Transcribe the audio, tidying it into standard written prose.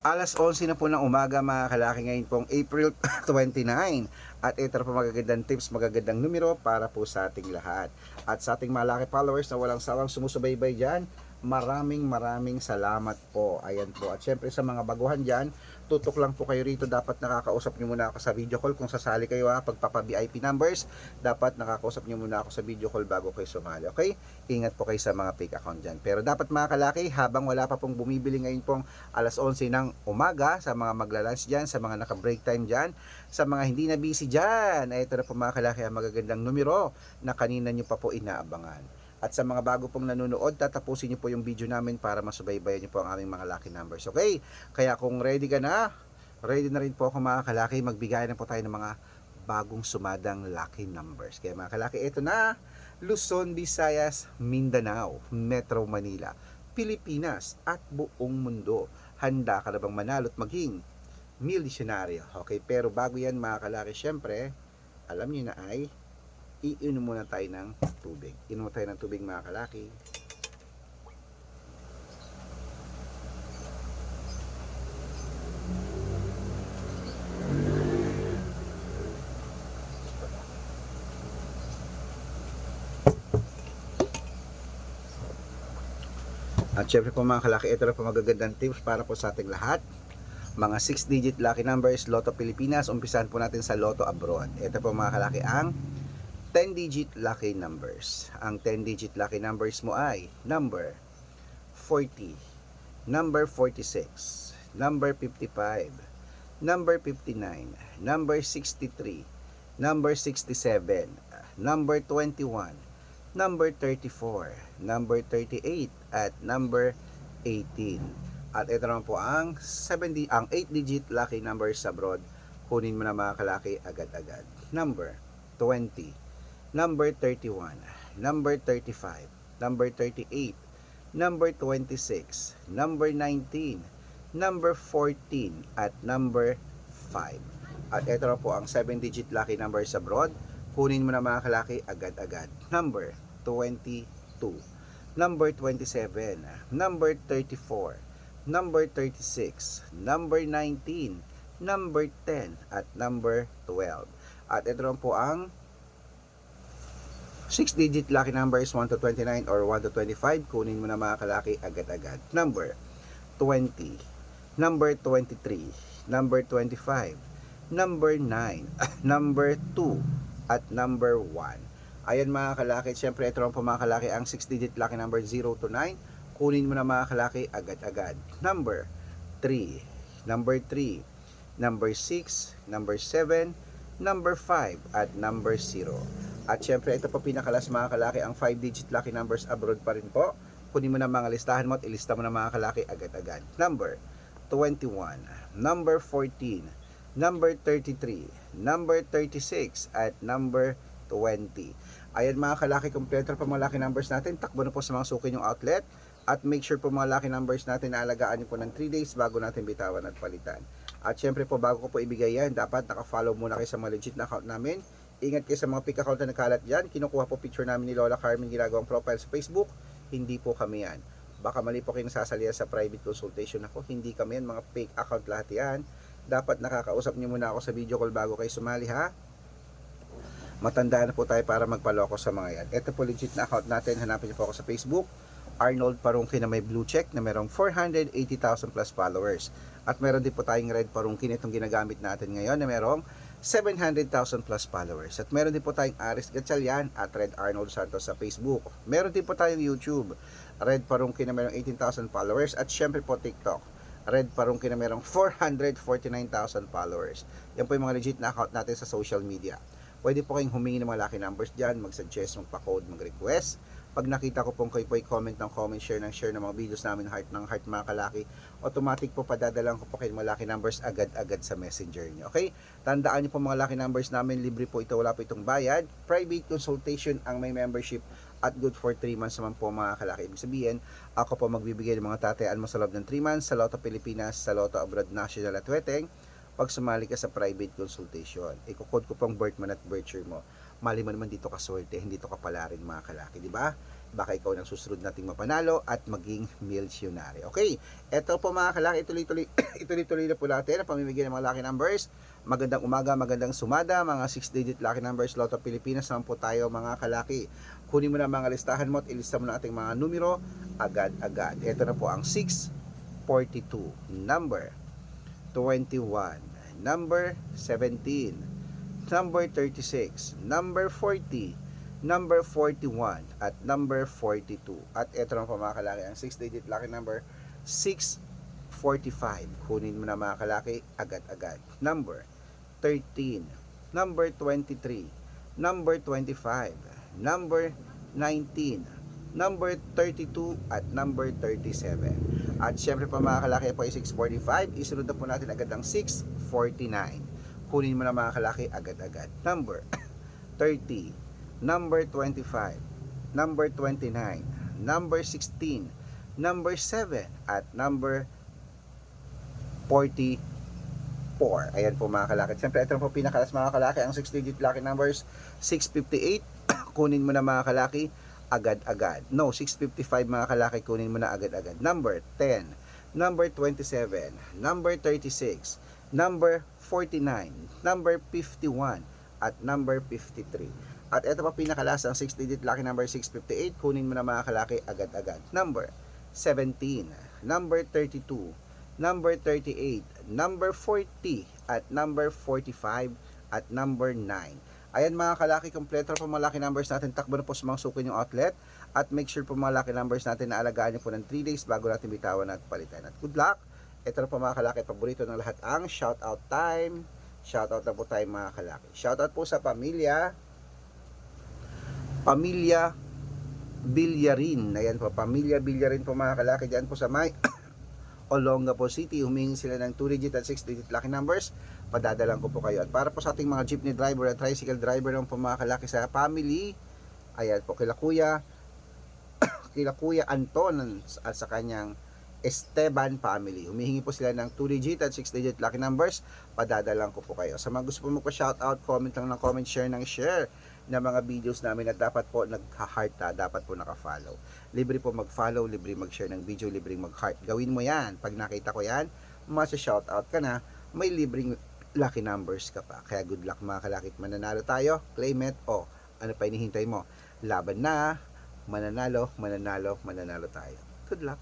Alas 11 na po ng umaga mga kalaki, ngayon pong April 29. At ito na po magagandang tips, magagandang numero para po sa ating lahat. At sa ating malaki followers na walang sawang sumusubaybay dyan, maraming salamat po. Ayan po. At syempre sa mga baguhan dyan, tutok lang po kayo rito. Dapat nakakausap nyo muna ako sa video call. Kung sasali kayo pagpapa VIP numbers, dapat nakakausap nyo muna ako sa video call bago kayo sumali. Okay? Ingat po kayo sa mga fake account dyan. Pero dapat mga kalaki, habang wala pa pong bumibili ngayon pong alas 11 ng umaga, sa mga magla-lunch dyan, sa mga naka-break time dyan, sa mga hindi na busy dyan, ay ito na po mga kalaki ang magagandang numero na kanina nyo pa po inaabangan. At sa mga bago pong nanonood, tatapusin nyo po yung video namin para masubaybayan nyo po ang aming mga lucky numbers. Okay? Kaya kung ready ka na, ready na rin po ako mga kalaki, magbigay na po tayo ng mga bagong sumadang lucky numbers. Kaya mga kalaki, ito na, Luzon, Visayas, Mindanao, Metro Manila, Pilipinas at buong mundo. Handa ka na bang manalo at maging milyonaryo? Okay, pero bago yan mga kalaki, syempre, alam niyo na ay iinom muna tayo ng tubig. Inom tayo ng tubig mga kalaki. At syempre po mga kalaki, ito na po magagandang tips para po sa ating lahat. Mga 6-digit lucky numbers, Lotto Pilipinas. Umpisahan po natin sa Lotto Abroad. Ito po mga kalaki ang 10-digit lucky numbers. Ang 10-digit lucky numbers mo ay number 40, number 46, number 55, number 59, number 63, number 67, number 21, number 34, number 38, at number 18. At ito naman po ang 8-digit lucky numbers abroad. Kunin mo na mga kalaki agad-agad. Number 20, number 31, number 35, number 38, number 26, number 19, number 14, at number 5. At ito na po ang 7-digit lucky numbers abroad. Kunin mo na mga kalaki agad-agad. Number 22, number 27, number 34, number 36, number 19, number 10, at number 12. At ito naman po ang 6-digit lucky numbers 1 to 29 or 1 to 25. Kunin mo na mga kalaki agad-agad. Number 20, number 23, number 25, number 9, number 2, at number 1. Ayan mga kalaki, syempre ito naman po mga kalaki ang 6-digit lucky number 0 to 9. Kunin mo na mga kalaki agad-agad. Number 3, number 3, number 6, number 7, number 5, at number 0. At syempre ito po pinakalas mga kalaki ang 5-digit lucky numbers abroad pa rin po. Kunin mo na mga listahan mo at ilista mo na mga kalaki agad-agad. Number 21, number 14, number 33, number 36, at number 20. Ayan mga kalaki, kompleto pa mga lucky numbers natin. Takbo na po sa mga suki yung outlet. At make sure po mga lucky numbers natin na alagaan nyo po ng 3 days bago natin bitawan at palitan. At syempre po bago ko po ibigay yan, dapat naka-follow muna kayo sa mga legit na account namin. Ingat kayo sa mga fake account na nagkalat dyan. Kinukuha po picture namin ni Lola Carmen, ginagawang profile sa Facebook. Hindi po kami yan. Baka mali po kayo nasasalihan sa private consultation ako. Hindi kami yan, mga fake account lahat yan. Dapat nakakausap nyo muna ako sa video call bago kayo sumali ha. Matanda na po tayo para magpaloko sa mga yan. Ito po legit na account natin. Hanapin nyo po ako sa Facebook. Arnold Parungkin na may blue check na merong 480,000 plus followers. At meron din po tayong Red Parungkin, itong ginagamit natin ngayon na merong 700,000 plus followers. At meron din po tayong Aris Gatchalian at Red Arnold Santos sa Facebook. Meron din po tayong YouTube, Red Parungkin na merong 18,000 followers. At syempre po TikTok, Red Parungkin na merong 449,000 followers. Yan po yung mga legit na account natin sa social media. Pwede po kayong humingi ng mga lucky numbers dyan, mag-suggest, magpa-code, mag-request. Pag nakita ko pong kayo po comment ng comment, share ng mga videos namin ng heart mga kalaki, automatic po padadalang ko po kayo mga lucky numbers agad-agad sa messenger nyo. Okay? Tandaan nyo po mga lucky numbers namin, libre po ito, wala po itong bayad. Private consultation ang may membership at good for 3 months naman po mga kalaki. Ibig sabihin, ako po magbibigay ng mga tatayaan mo sa loob ng 3 months sa Lotto Pilipinas, sa Lotto Abroad National at Weteng. Pag sumali ka sa private consultation, ikukod ko pong birth month at birth year mo. Mali mo naman dito ka swerte, hindi to kapala rin mga kalaki, di ba? baka ikaw nang susunod nating mapanalo at maging milyonary. Okay, eto po mga kalaki, ituloy-tuloy na po natin ang pamimigay ng mga lucky numbers. Magandang umaga, magandang sumada, mga 6-digit lucky numbers, Lotto Pilipinas naman po tayo mga kalaki. Kunin mo na mga listahan mo at ilista mo na ating mga numero agad-agad. Ito na po ang 642, number 21, number 17, number 36, number 40, number 41, at number 42. At ito na po mga kalaki, ang 6-digit lucky number 645. Kunin mo na mga kalaki agad-agad. Number 13, number 23, number 25, number 19, number 32, at number 37. At syempre pa mga kalaki po ay 645. Isunod na po natin agad ang 649. Kunin mo na mga kalaki agad-agad. Number 30, number 25, number 29, number 16, number 7, at number 44. Ayan po mga kalaki. Siyempre ito po pinakalas mga kalaki, ang 6-digit lucky numbers 658. Kunin mo na mga kalaki agad-agad. No, 655 mga kalaki, kunin mo na agad-agad. Number 10, number 27, number 36, number 49, number 51, at number 53. At ito pa pinakalas, ang 6-digit lucky number 658. Kunin mo na mga kalaki agad-agad. Number 17, number 32, number 38, number 40, at number 45, at number 9. Ayan mga kalaki, kompleto na po mga lucky numbers natin. Takbo na po sa mga suki yung outlet. At make sure po mga lucky numbers natin na alagaan nyo po ng 3 days bago natin bitawan at palitan. At good luck. Ito na po mga kalaki, paborito ng lahat ang shoutout time. Shoutout na po tayo mga kalaki. Shoutout po sa pamilya Bilyarin. Ayan po, pamilya Bilyarin po mga kalaki. Diyan po sa may Olongapo City. Humingi sila ng 2-digit at 6-digit lucky numbers. Padadalan ko po kayo. At para po sa ating mga jeepney driver at tricycle driver ng po mga kalaki sa family, ayan po kila Kuya Anton at sa kanyang Esteban family. Humihingi po sila ng 2-digit at 6-digit lucky numbers. Padadalan ko po kayo. Sa mga gusto po magpa-shoutout, comment lang ng comment, share ng share ng mga videos namin at dapat po nagha-heart dapat po naka-follow. Libre po mag-follow, libre mag-share ng video, libre mag-heart. Gawin mo yan. Pag nakita ko yan, masa-shoutout ka na, may libreng lucky numbers ka pa. Kaya good luck mga kalakit. Mananalo tayo, claim it. O, ano pa hinihintay mo? Laban na, mananalo tayo. Good luck.